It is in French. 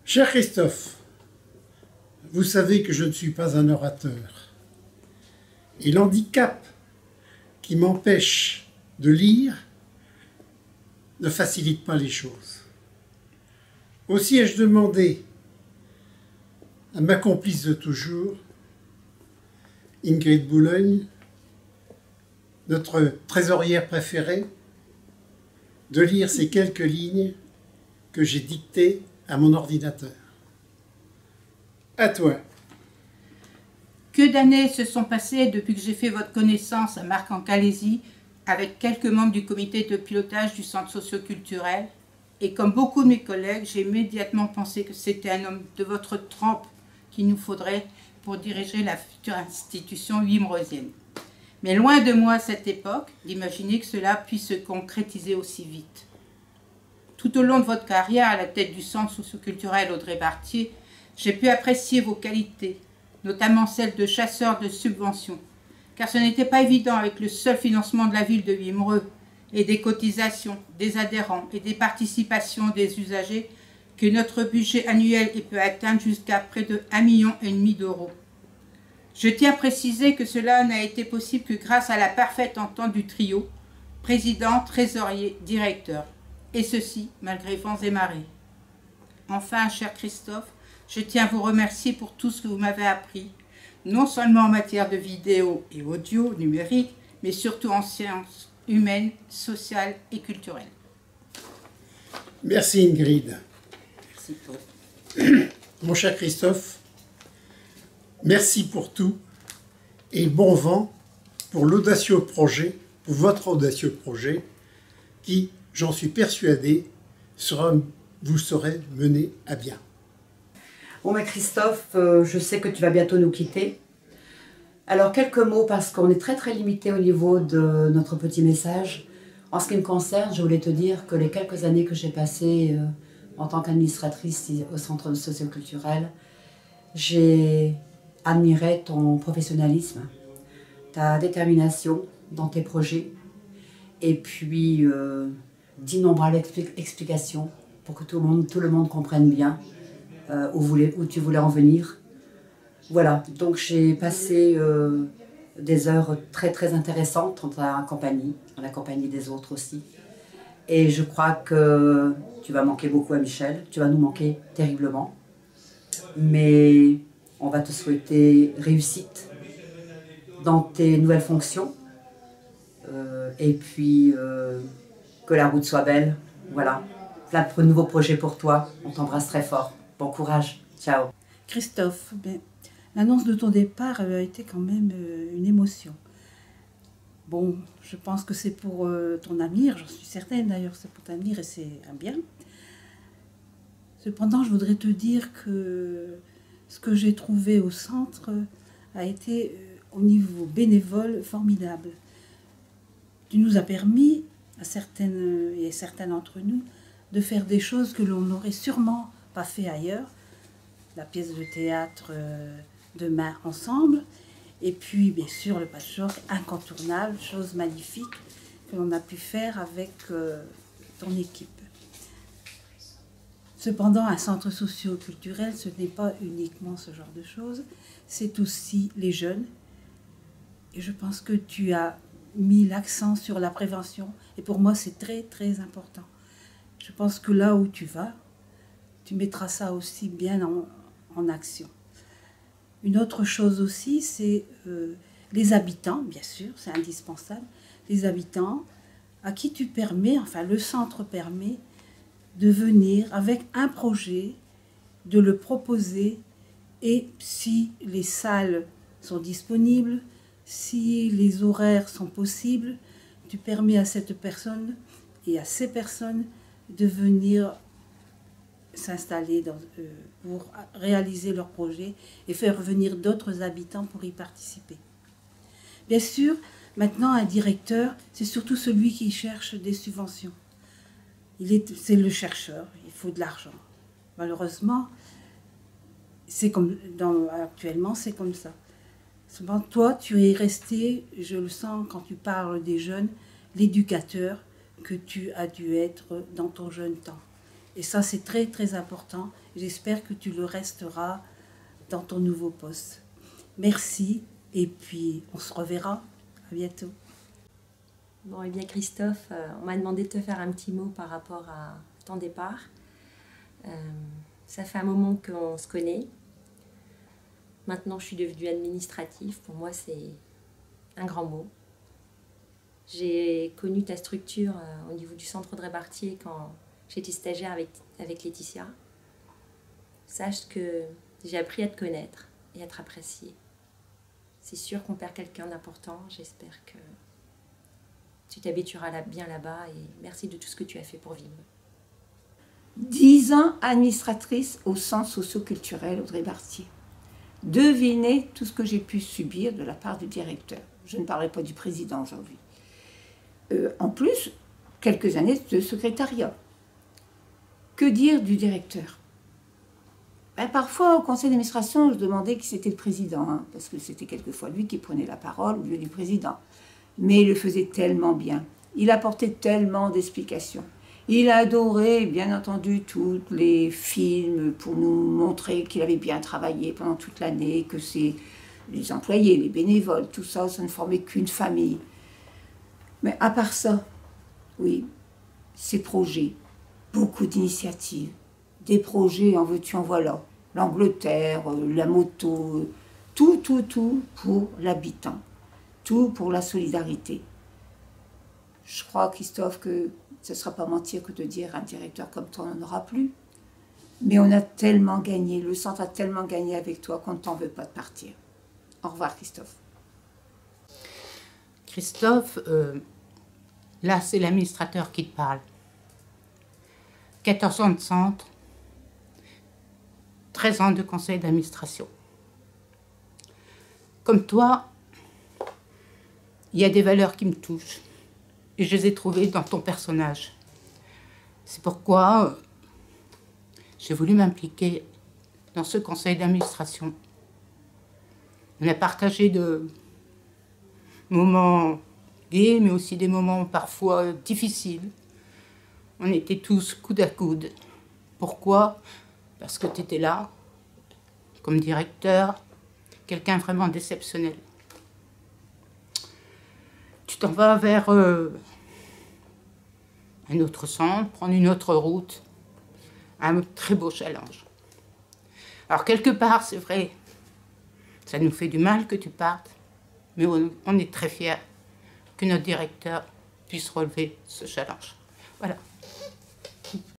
Cher Christophe, vous savez que je ne suis pas un orateur. Et l'handicap qui m'empêche de lire ne facilite pas les choses. Aussi ai-je demandé à ma complice de toujours, Ingrid Boulogne, notre trésorière préférée, de lire ces quelques lignes que j'ai dictées à mon ordinateur. À toi. Que d'années se sont passées depuis que j'ai fait votre connaissance à Marc-en-Calaisis avec quelques membres du comité de pilotage du centre socio-culturel. Et comme beaucoup de mes collègues, j'ai immédiatement pensé que c'était un homme de votre trempe qu'il nous faudrait pour diriger la future institution wimereusienne. Mais loin de moi à cette époque d'imaginer que cela puisse se concrétiser aussi vite. Tout au long de votre carrière à la tête du centre socio-culturel Audrey Bartier, j'ai pu apprécier vos qualités, notamment celle de chasseur de subventions, car ce n'était pas évident avec le seul financement de la ville de Wimereux et des cotisations, des adhérents et des participations des usagers que notre budget annuel peut atteindre jusqu'à près de 1,5 million d'euros. Je tiens à préciser que cela n'a été possible que grâce à la parfaite entente du trio, président, trésorier, directeur, et ceci malgré vents et marées. Enfin, cher Christophe, je tiens à vous remercier pour tout ce que vous m'avez appris, non seulement en matière de vidéo et audio numérique, mais surtout en sciences humaines, sociales et culturelles. Merci Ingrid. Merci Paul. Mon cher Christophe, merci pour tout et bon vent pour l'audacieux projet, pour votre audacieux projet qui, j'en suis persuadé, vous serez mené à bien. Bon, mais Christophe, je sais que tu vas bientôt nous quitter. Alors, quelques mots, parce qu'on est très limité au niveau de notre petit message. En ce qui me concerne, je voulais te dire que les quelques années que j'ai passées en tant qu'administratrice au centre socio-culturel, j'ai admiré ton professionnalisme, ta détermination dans tes projets, et puis d'innombrables explications pour que tout le monde comprenne bien où tu voulais en venir. Voilà, donc j'ai passé des heures très intéressantes en ta compagnie, en la compagnie des autres aussi. Et je crois que tu vas manquer beaucoup à Michel, tu vas nous manquer terriblement. Mais on va te souhaiter réussite dans tes nouvelles fonctions. Et puis que la route soit belle. Voilà, plein de nouveaux projets pour toi. On t'embrasse très fort. Bon courage. Ciao. Christophe, l'annonce de ton départ a été quand même une émotion. Bon, je pense que c'est pour ton avenir, j'en suis certaine d'ailleurs, c'est pour ton avenir et c'est un bien. Cependant, je voudrais te dire que ce que j'ai trouvé au centre a été au niveau bénévole formidable. Tu nous as permis, à certaines et certains d'entre nous, de faire des choses que l'on n'aurait sûrement pas fait ailleurs. La pièce de théâtre Demain ensemble, et puis bien sûr le patchwork incontournable, chose magnifique que l'on a pu faire avec ton équipe. Cependant, un centre socio-culturel, ce n'est pas uniquement ce genre de choses, c'est aussi les jeunes. Et je pense que tu as mis l'accent sur la prévention, et pour moi c'est très important. Je pense que là où tu vas, tu mettras ça aussi bien en action. Une autre chose aussi, c'est les habitants, bien sûr, c'est indispensable, les habitants à qui tu permets, enfin le centre permet de venir avec un projet, de le proposer, et si les salles sont disponibles, si les horaires sont possibles, tu permets à cette personne et à ces personnes de venir s'installer pour réaliser leur projet et faire venir d'autres habitants pour y participer. Bien sûr, maintenant, un directeur, c'est surtout celui qui cherche des subventions. C'est le chercheur, il faut de l'argent. Malheureusement, actuellement, c'est comme ça. Seulement, toi, tu es resté, je le sens quand tu parles des jeunes, l'éducateur que tu as dû être dans ton jeune temps. Et ça, c'est très, très important. J'espère que tu le resteras dans ton nouveau poste. Merci, et puis on se reverra. À bientôt. Bon, eh bien Christophe, on m'a demandé de te faire un petit mot par rapport à ton départ. Ça fait un moment qu'on se connaît. Maintenant, je suis devenue administrative. Pour moi, c'est un grand mot. J'ai connu ta structure au niveau du centre Audrey Bartier quand j'étais stagiaire avec Laetitia. Sache que j'ai appris à te connaître et à te apprécier. C'est sûr qu'on perd quelqu'un d'important. J'espère que tu t'habitueras bien là-bas et merci de tout ce que tu as fait pour vivre. 10 ans administratrice au centre socio-culturel Audrey Bartier. Devinez tout ce que j'ai pu subir de la part du directeur. Je ne parlerai pas du président aujourd'hui. En plus, quelques années de secrétariat. Que dire du directeur? Parfois, au conseil d'administration, je demandais qui c'était le président, hein, parce que c'était quelquefois lui qui prenait la parole au lieu du président. Mais il le faisait tellement bien. Il apportait tellement d'explications. Il a adoré, bien entendu, tous les films pour nous montrer qu'il avait bien travaillé pendant toute l'année, que c'est les employés, les bénévoles, tout ça, ça ne formait qu'une famille. Mais à part ça, oui, ces projets, beaucoup d'initiatives, des projets en veux-tu en voilà, l'Angleterre, la moto, tout pour l'habitant, tout pour la solidarité. Je crois, Christophe, que ce ne sera pas mentir que de dire un directeur comme toi, on n'en aura plus. Mais on a tellement gagné, le centre a tellement gagné avec toi qu'on ne t'en veut pas de partir. Au revoir, Christophe. Christophe, là, c'est l'administrateur qui te parle. 14 ans de centre, 13 ans de conseil d'administration. Comme toi, il y a des valeurs qui me touchent. Et je les ai trouvées dans ton personnage. C'est pourquoi j'ai voulu m'impliquer dans ce conseil d'administration. On a partagé de moments gais, mais aussi des moments parfois difficiles. On était tous coude à coude. Pourquoi? Parce que tu étais là, comme directeur, quelqu'un vraiment d'exceptionnel. Tu t'en vas vers un autre centre, prendre une autre route, un très beau challenge. Alors quelque part, c'est vrai, ça nous fait du mal que tu partes, mais on est très fiers que notre directeur puisse relever ce challenge. Voilà.